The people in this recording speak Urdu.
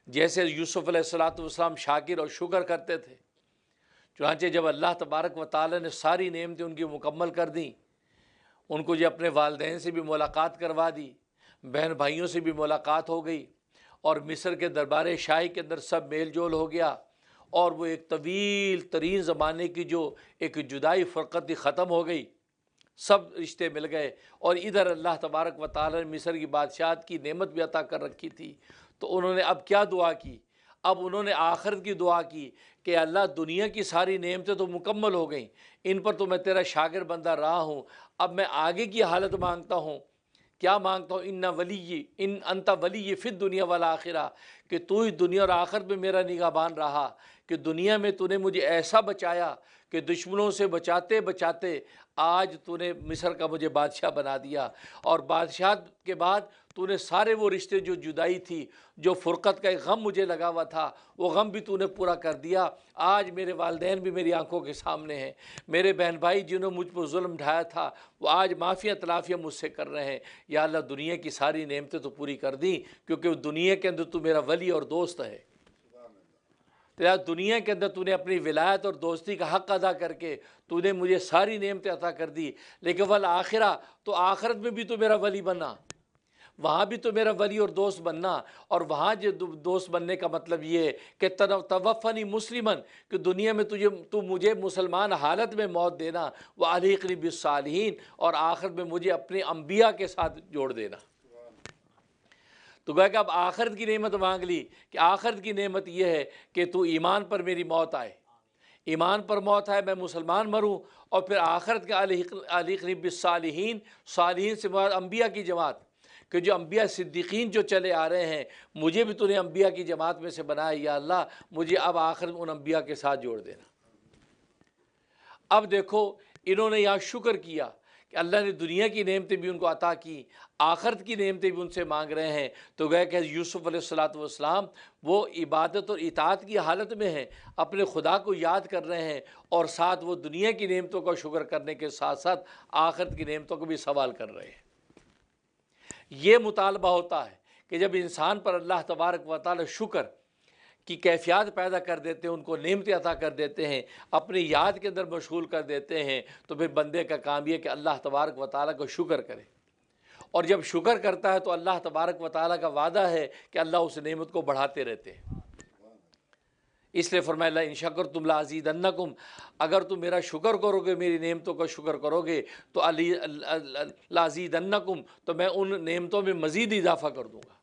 جیسے یوسف علیہ السلام شاکر اور شکر کرتے تھے، چنانچہ جب اللہ تبارک و تعالی نے ساری نعمتیں ان کی مکمل کر دیں، ان کو جو اپنے والدین سے بھی ملاقات کروا دی، بہن بھائیوں سے بھی ملاقات ہو گئی، اور مصر کے دربار شاہی کے اندر سب میل جول ہو گیا، اور وہ ایک طویل ترین زمانے کی جو ایک جدائی فرقت ختم ہو گئی، سب رشتے مل گئے، اور ادھر اللہ تبارک و تعالی نے مصر کی بادشاہت کی نعمت بھی عطا کر رکھی تھی۔ تو انہوں نے اب کیا دعا کی؟ اب انہوں نے آخرت کی دعا کی کہ اللہ دنیا کی ساری نعمتیں تو مکمل ہو گئیں، ان پر تو میں تیرا شاگرد بندہ رہا ہوں، اب میں آگے کی حالت مانگتا ہوں۔ کیا مانگتا ہوں؟ ان انت ولی فی الدنیا والآخرہ، کہ تو ہی دنیا اور آخرت میں میرا نگہبان رہا، کہ دنیا میں تو نے مجھے ایسا بچایا کہ دشمنوں سے بچاتے بچاتے آج تو نے مصر کا مجھے بادشاہ بنا دیا، اور بادشاہت کے بعد تو نے سارے وہ رشتے جو جدائی تھی، جو فرقت کا ایک غم مجھے لگا ہوا تھا، وہ غم بھی تو نے پورا کر دیا۔ آج میرے والدین بھی میری آنکھوں کے سامنے ہیں، میرے بہن بھائی جنہوں مجھ پر ظلم ڈھایا تھا وہ آج معافیاں تلافیاں مجھ سے کر رہے ہیں۔ یا اللہ دنیا کی ساری نعمتیں تو پوری کر دیں، کیونکہ دنیا کے اندر تو میرا ولی اور دوست ہے۔ تو یار دنیا کے اندر تو نے اپنی ولایت اور دوستی کا حق ادا کر کے تو نے مجھے ساری نعمتیں عطا کر دی، لیکن والآخرہ، تو آخرت میں بھی تو میرا ولی بننا، وہاں بھی تو میرا ولی اور دوست بننا۔ اور وہاں جو دوست بننے کا مطلب یہ ہے کہ توفنی مسلمن، کہ دنیا میں تو مجھے مسلمان حالت میں موت دینا، والحقنی بالصالحین، اور آخرت میں مجھے اپنے انبیاء کے ساتھ جوڑ دینا۔ تو گویا کہ اب آخرت کی نعمت مانگ لی، کہ آخرت کی نعمت یہ ہے کہ تو ایمان پر میری موت آئے، ایمان پر موت آئے، میں مسلمان مروں، اور پھر آخرت کا الحقنی بالصالحین، صالحین سے مراد انبیاء کی جماعت، کہ جو انبیاء صدیقین جو چلے آ رہے ہیں، مجھے بھی تو نے انبیاء کی جماعت میں سے بنایا، یا اللہ مجھے اب آخرت میں ان انبیاء کے ساتھ جوڑ دینا۔ اب دیکھو انہوں نے یہاں شکر کیا کہ اللہ نے دنیا کی نعمتیں بھی ان کو عطا کی، آخرت کی نعمتیں بھی ان سے مانگ رہے ہیں۔ تو گئے کہ یوسف علیہ السلام وہ عبادت اور اطاعت کی حالت میں ہیں، اپنے خدا کو یاد کر رہے ہیں، اور ساتھ وہ دنیا کی نعمتوں کا شکر کرنے کے ساتھ ساتھ آخرت کی نعمتوں کو بھی سوال کر رہے ہیں۔ یہ مطالبہ ہوتا ہے کہ جب انسان پر اللہ تبارک و تعالی شکر کی کیفیات پیدا کر دیتے ہیں، ان کو نعمتیں عطا کر دیتے ہیں، اپنی یاد کے اندر مشغول کر دیتے ہیں، تو پھر بندے کا کام یہ کہ اللہ تبارک و تعالیٰ کو شکر کرے، اور جب شکر کرتا ہے تو اللہ تبارک و تعالیٰ کا وعدہ ہے کہ اللہ اس نعمت کو بڑھاتے رہتے ہیں۔ اس لیے فرمایا لئن شکرتم لازیدنکم، اگر تم میرا شکر کرو گے، میری نعمتوں کا شکر کرو گے تو لازیدنکم، تو میں ان نعمتوں میں مزید اضافہ کر دوں گا۔